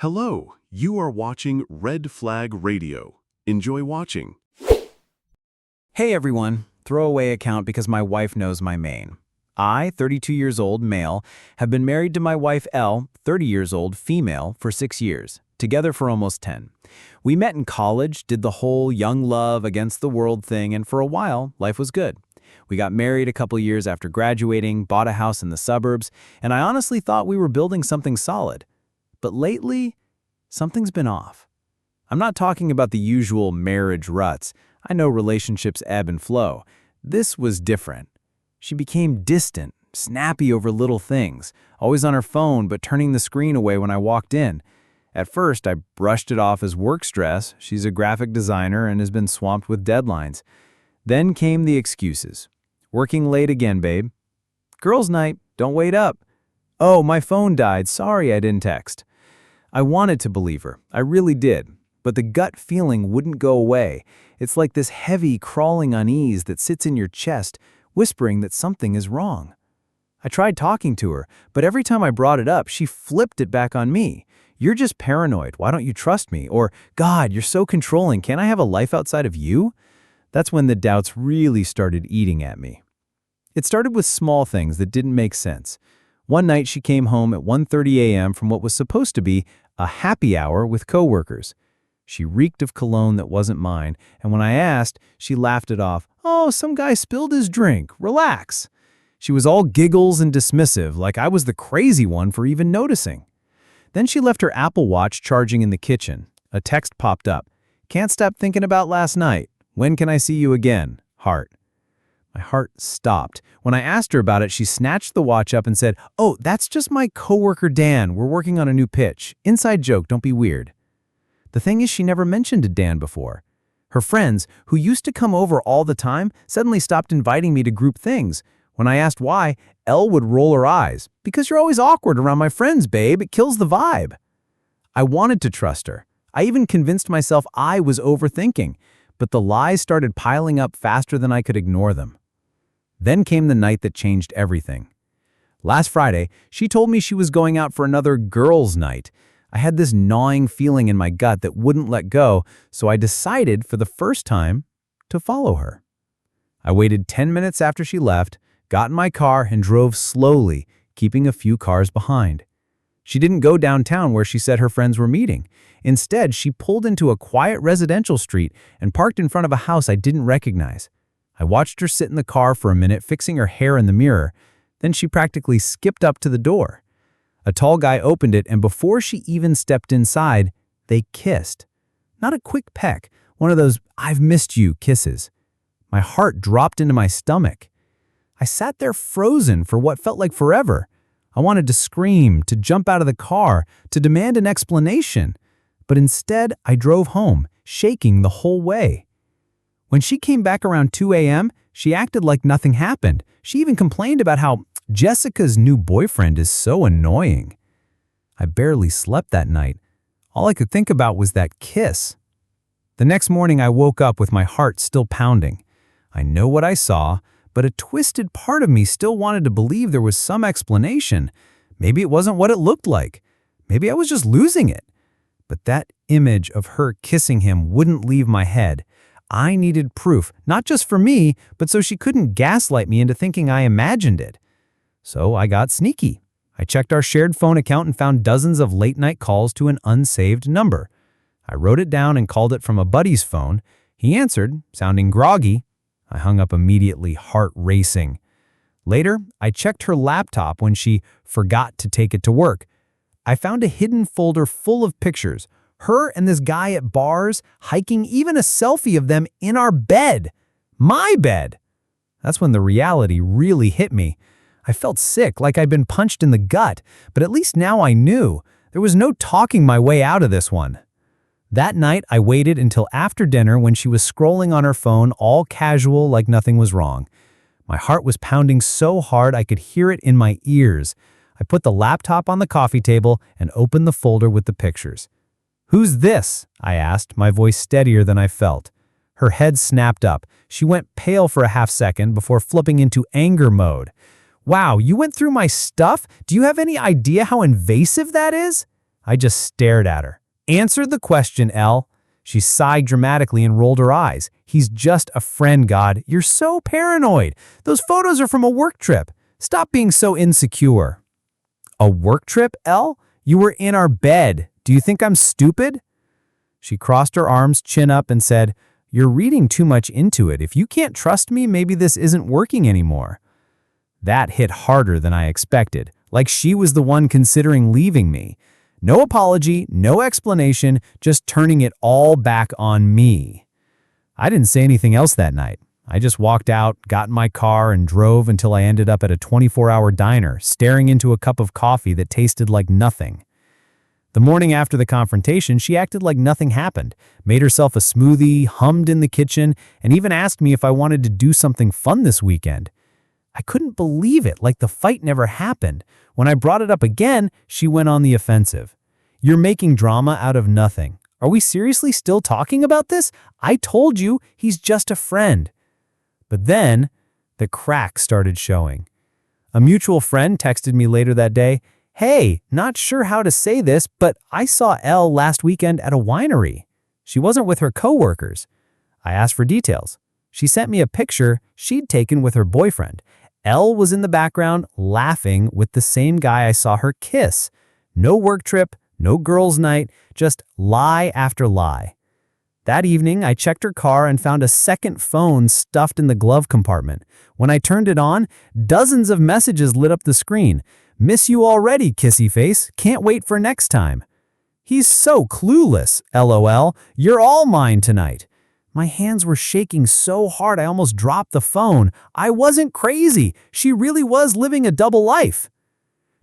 Hello, you are watching Red Flag Radio. Enjoy watching. Hey everyone, throwaway account because my wife knows my main. I, 32 years old, male, have been married to my wife Elle, 30 years old, female, for 6 years, together for almost 10. We met in college, did the whole young love against the world thing, and for a while, life was good. We got married a couple years after graduating, bought a house in the suburbs, and I honestly thought we were building something solid. But lately, something's been off. I'm not talking about the usual marriage ruts. I know relationships ebb and flow. This was different. She became distant, snappy over little things, always on her phone but turning the screen away when I walked in. At first, I brushed it off as work stress. She's a graphic designer and has been swamped with deadlines. Then came the excuses. Working late again, babe. Girls' night, don't wait up. Oh, my phone died, sorry I didn't text. I wanted to believe her, I really did, but the gut feeling wouldn't go away. It's like this heavy, crawling unease that sits in your chest, whispering that something is wrong. I tried talking to her, but every time I brought it up, she flipped it back on me. You're just paranoid, why don't you trust me? Or, God, you're so controlling, can't I have a life outside of you? That's when the doubts really started eating at me. It started with small things that didn't make sense. One night she came home at 1:30 a.m. from what was supposed to be a happy hour with coworkers. She reeked of cologne that wasn't mine, and when I asked, she laughed it off. Oh, some guy spilled his drink, relax. She was all giggles and dismissive, like I was the crazy one for even noticing. Then she left her Apple Watch charging in the kitchen. A text popped up. Can't stop thinking about last night. When can I see you again? Heart. My heart stopped. When I asked her about it, she snatched the watch up and said, oh, that's just my coworker Dan. We're working on a new pitch. Inside joke, don't be weird. The thing is, she never mentioned to Dan before. Her friends, who used to come over all the time, suddenly stopped inviting me to group things. When I asked why, Elle would roll her eyes. Because you're always awkward around my friends, babe. It kills the vibe. I wanted to trust her. I even convinced myself I was overthinking. But the lies started piling up faster than I could ignore them. Then came the night that changed everything. Last Friday, she told me she was going out for another girls' night. I had this gnawing feeling in my gut that wouldn't let go, so I decided for the first time to follow her. I waited 10 minutes after she left, got in my car, and drove slowly, keeping a few cars behind. She didn't go downtown where she said her friends were meeting. Instead, she pulled into a quiet residential street and parked in front of a house I didn't recognize. I watched her sit in the car for a minute, fixing her hair in the mirror. Then she practically skipped up to the door. A tall guy opened it, and before she even stepped inside, they kissed. Not a quick peck, one of those "I've missed you" kisses. My heart dropped into my stomach. I sat there frozen for what felt like forever. I wanted to scream, to jump out of the car, to demand an explanation. But instead, I drove home, shaking the whole way. When she came back around 2 a.m., she acted like nothing happened. She even complained about how Jessica's new boyfriend is so annoying. I barely slept that night. All I could think about was that kiss. The next morning, I woke up with my heart still pounding. I know what I saw, but a twisted part of me still wanted to believe there was some explanation. Maybe it wasn't what it looked like. Maybe I was just losing it. But that image of her kissing him wouldn't leave my head. I needed proof, not just for me, but so she couldn't gaslight me into thinking I imagined it. So I got sneaky. I checked our shared phone account and found dozens of late-night calls to an unsaved number. I wrote it down and called it from a buddy's phone. He answered, sounding groggy. I hung up immediately, heart racing. Later, I checked her laptop when she forgot to take it to work. I found a hidden folder full of pictures. Her and this guy at bars, hiking, even a selfie of them in our bed. My bed. That's when the reality really hit me. I felt sick, like I'd been punched in the gut, but at least now I knew. There was no talking my way out of this one. That night, I waited until after dinner when she was scrolling on her phone, all casual, like nothing was wrong. My heart was pounding so hard I could hear it in my ears. I put the laptop on the coffee table and opened the folder with the pictures. Who's this? I asked, my voice steadier than I felt. Her head snapped up. She went pale for a half second before flipping into anger mode. Wow, you went through my stuff? Do you have any idea how invasive that is? I just stared at her. Answer the question, Elle. She sighed dramatically and rolled her eyes. He's just a friend, God. You're so paranoid. Those photos are from a work trip. Stop being so insecure. A work trip, Elle? You were in our bed. Do you think I'm stupid? She crossed her arms, chin up, and said, You're reading too much into it. If you can't trust me, maybe this isn't working anymore. That hit harder than I expected, like she was the one considering leaving me. No apology, no explanation, just turning it all back on me. I didn't say anything else that night. I just walked out, got in my car, and drove until I ended up at a 24-hour diner, staring into a cup of coffee that tasted like nothing. The morning after the confrontation, she acted like nothing happened, made herself a smoothie, hummed in the kitchen, and even asked me if I wanted to do something fun this weekend. I couldn't believe it, like the fight never happened. When I brought it up again, she went on the offensive. You're making drama out of nothing. Are we seriously still talking about this? I told you he's just a friend. But then, the cracks started showing. A mutual friend texted me later that day, Hey, not sure how to say this, but I saw Elle last weekend at a winery. She wasn't with her coworkers. I asked for details. She sent me a picture she'd taken with her boyfriend. Elle was in the background, laughing with the same guy I saw her kiss. No work trip, no girls' night, just lie after lie. That evening, I checked her car and found a second phone stuffed in the glove compartment. When I turned it on, dozens of messages lit up the screen. Miss you already, kissy face. Can't wait for next time. He's so clueless, LOL. You're all mine tonight. My hands were shaking so hard I almost dropped the phone. I wasn't crazy. She really was living a double life.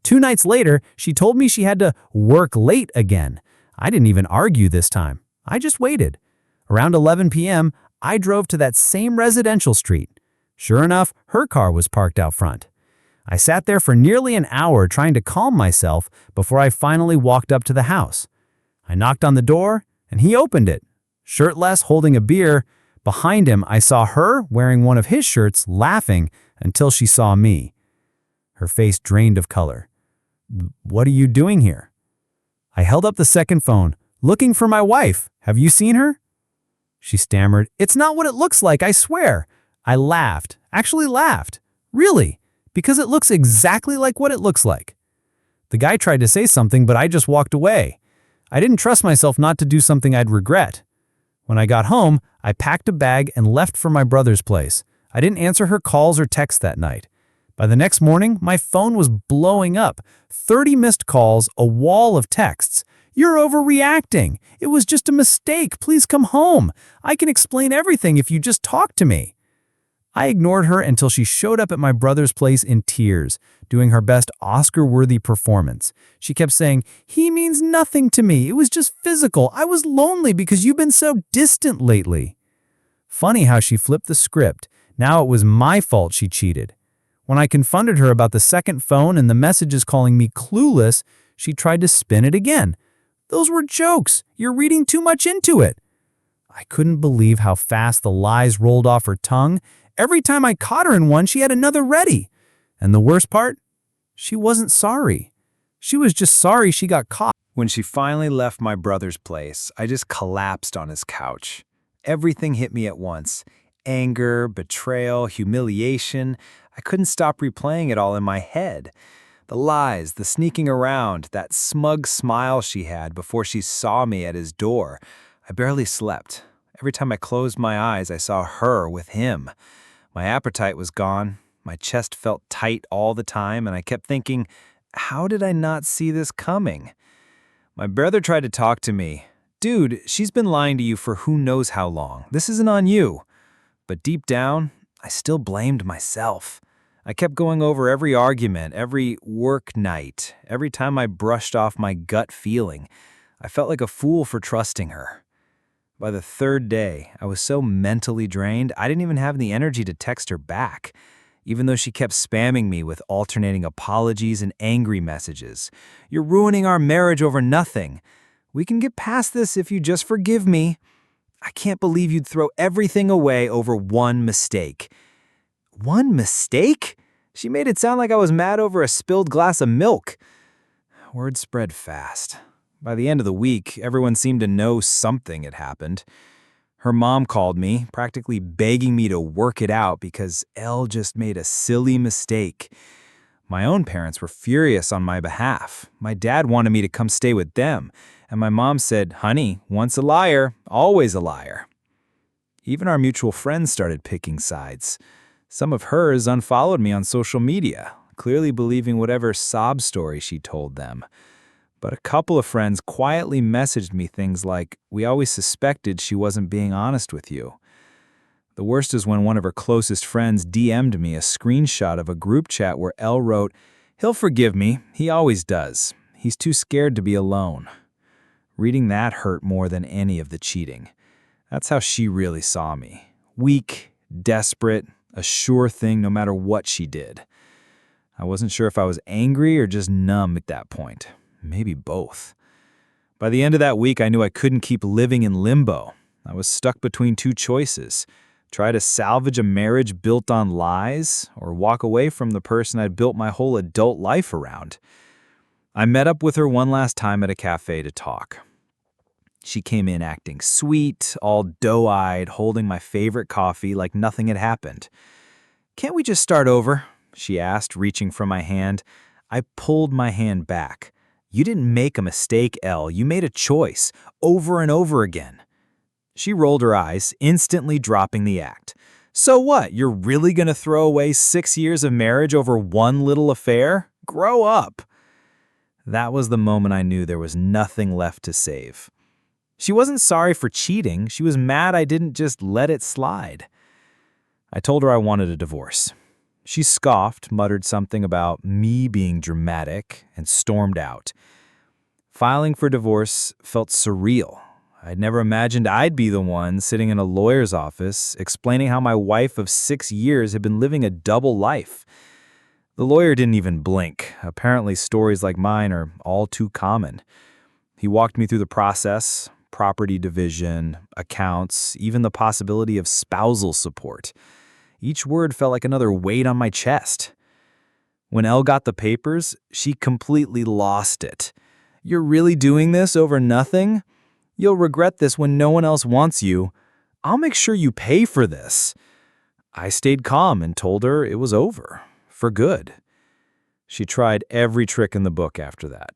2 nights later, she told me she had to work late again. I didn't even argue this time. I just waited. Around 11 p.m., I drove to that same residential street. Sure enough, her car was parked out front. I sat there for nearly an hour trying to calm myself before I finally walked up to the house. I knocked on the door, and he opened it. Shirtless, holding a beer. Behind him, I saw her wearing one of his shirts, laughing until she saw me. Her face drained of color. What are you doing here? I held up the second phone, looking for my wife. Have you seen her? She stammered, It's not what it looks like, I swear. I laughed, actually laughed. Really? Because it looks exactly like what it looks like. The guy tried to say something, but I just walked away. I didn't trust myself not to do something I'd regret. When I got home, I packed a bag and left for my brother's place. I didn't answer her calls or texts that night. By the next morning, my phone was blowing up. 30 missed calls, a wall of texts. You're overreacting. It was just a mistake. Please come home. I can explain everything if you just talk to me. I ignored her until she showed up at my brother's place in tears, doing her best Oscar-worthy performance. She kept saying, He means nothing to me. It was just physical. I was lonely because you've been so distant lately. Funny how she flipped the script. Now it was my fault she cheated. When I confronted her about the second phone and the messages calling me clueless, she tried to spin it again. Those were jokes. You're reading too much into it. I couldn't believe how fast the lies rolled off her tongue. Every time I caught her in one, she had another ready. And the worst part? She wasn't sorry. She was just sorry she got caught. When she finally left my brother's place, I just collapsed on his couch. Everything hit me at once. Anger, betrayal, humiliation. I couldn't stop replaying it all in my head. The lies, the sneaking around, that smug smile she had before she saw me at his door. I barely slept. Every time I closed my eyes, I saw her with him. My appetite was gone. My chest felt tight all the time, and I kept thinking, how did I not see this coming? My brother tried to talk to me. Dude, she's been lying to you for who knows how long. This isn't on you. But deep down, I still blamed myself. I kept going over every argument, every work night, every time I brushed off my gut feeling. I felt like a fool for trusting her. By the third day, I was so mentally drained, I didn't even have the energy to text her back, even though she kept spamming me with alternating apologies and angry messages. You're ruining our marriage over nothing. We can get past this if you just forgive me. I can't believe you'd throw everything away over one mistake. One mistake? She made it sound like I was mad over a spilled glass of milk. Word spread fast. By the end of the week, everyone seemed to know something had happened. Her mom called me, practically begging me to work it out because Elle just made a silly mistake. My own parents were furious on my behalf. My dad wanted me to come stay with them, and my mom said, "Honey, once a liar, always a liar." Even our mutual friends started picking sides. Some of hers unfollowed me on social media, clearly believing whatever sob story she told them. But a couple of friends quietly messaged me things like, "We always suspected she wasn't being honest with you." The worst is when one of her closest friends DM'd me a screenshot of a group chat where Elle wrote, "He'll forgive me, he always does. He's too scared to be alone." Reading that hurt more than any of the cheating. That's how she really saw me. Weak, desperate, a sure thing no matter what she did. I wasn't sure if I was angry or just numb at that point. Maybe both. By the end of that week, I knew I couldn't keep living in limbo. I was stuck between two choices: try to salvage a marriage built on lies, or walk away from the person I'd built my whole adult life around. I met up with her one last time at a cafe to talk. She came in acting sweet, all doe-eyed, holding my favorite coffee like nothing had happened. "Can't we just start over?" she asked, reaching for my hand. I pulled my hand back. "You didn't make a mistake, Elle. You made a choice, over and over again." She rolled her eyes, instantly dropping the act. "So what? You're really going to throw away 6 years of marriage over one little affair? Grow up." That was the moment I knew there was nothing left to save. She wasn't sorry for cheating. She was mad I didn't just let it slide. I told her I wanted a divorce. She scoffed, muttered something about me being dramatic, and stormed out. Filing for divorce felt surreal. I'd never imagined I'd be the one sitting in a lawyer's office explaining how my wife of 6 years had been living a double life. The lawyer didn't even blink. Apparently, stories like mine are all too common. He walked me through the process: property division, accounts, even the possibility of spousal support. Each word felt like another weight on my chest. When Elle got the papers, she completely lost it. "You're really doing this over nothing? You'll regret this when no one else wants you. I'll make sure you pay for this." I stayed calm and told her it was over, for good. She tried every trick in the book after that.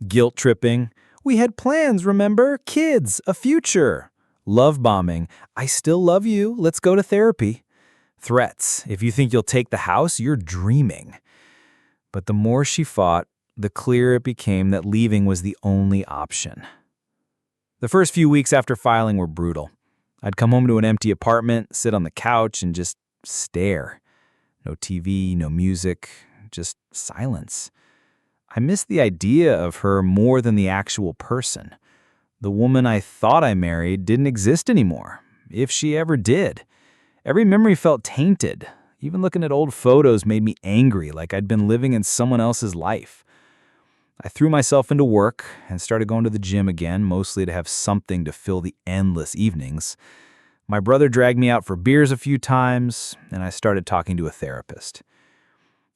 Guilt tripping. "We had plans, remember? Kids, a future." Love bombing. "I still love you. Let's go to therapy." Threats. "If you think you'll take the house, you're dreaming." But the more she fought, the clearer it became that leaving was the only option. The first few weeks after filing were brutal. I'd come home to an empty apartment, sit on the couch, and just stare. No TV, no music, just silence. I missed the idea of her more than the actual person. The woman I thought I married didn't exist anymore, if she ever did. Every memory felt tainted. Even looking at old photos made me angry, like I'd been living in someone else's life. I threw myself into work and started going to the gym again, mostly to have something to fill the endless evenings. My brother dragged me out for beers a few times, and I started talking to a therapist.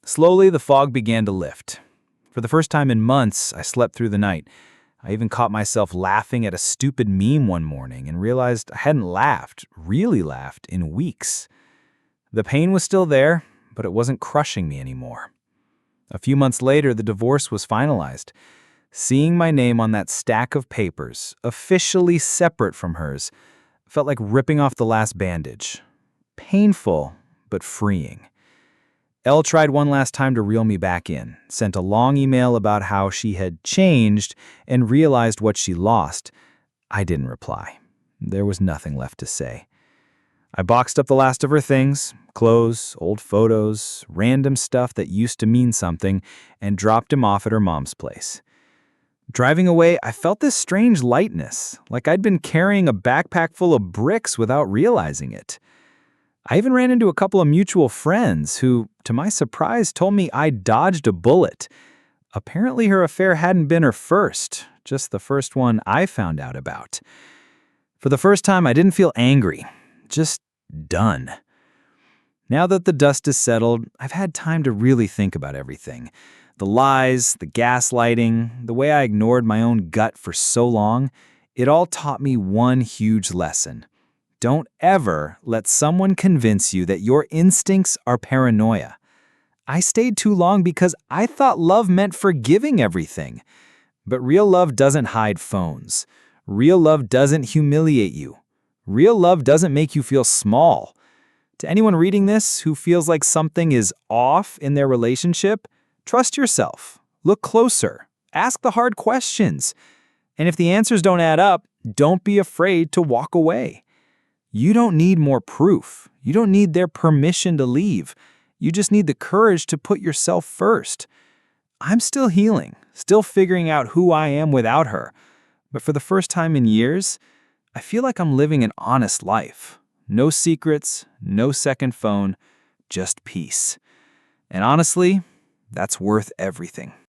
Slowly, the fog began to lift. For the first time in months, I slept through the night. I even caught myself laughing at a stupid meme one morning and realized I hadn't really laughed, in weeks. The pain was still there, but it wasn't crushing me anymore. A few months later, the divorce was finalized. Seeing my name on that stack of papers, officially separate from hers, felt like ripping off the last bandage. Painful, but freeing. Elle tried one last time to reel me back in, sent a long email about how she had changed and realized what she lost. I didn't reply. There was nothing left to say. I boxed up the last of her things, clothes, old photos, random stuff that used to mean something, and dropped him off at her mom's place. Driving away, I felt this strange lightness, like I'd been carrying a backpack full of bricks without realizing it. I even ran into a couple of mutual friends who, to my surprise, told me I dodged a bullet. Apparently her affair hadn't been her first, just the first one I found out about. For the first time, I didn't feel angry, just done. Now that the dust is settled, I've had time to really think about everything. The lies, the gaslighting, the way I ignored my own gut for so long, it all taught me one huge lesson. Don't ever let someone convince you that your instincts are paranoia. I stayed too long because I thought love meant forgiving everything. But real love doesn't hide phones. Real love doesn't humiliate you. Real love doesn't make you feel small. To anyone reading this who feels like something is off in their relationship, trust yourself. Look closer. Ask the hard questions. And if the answers don't add up, don't be afraid to walk away. You don't need more proof. You don't need their permission to leave. You just need the courage to put yourself first. I'm still healing, still figuring out who I am without her. But for the first time in years, I feel like I'm living an honest life. No secrets, no second phone, just peace. And honestly, that's worth everything.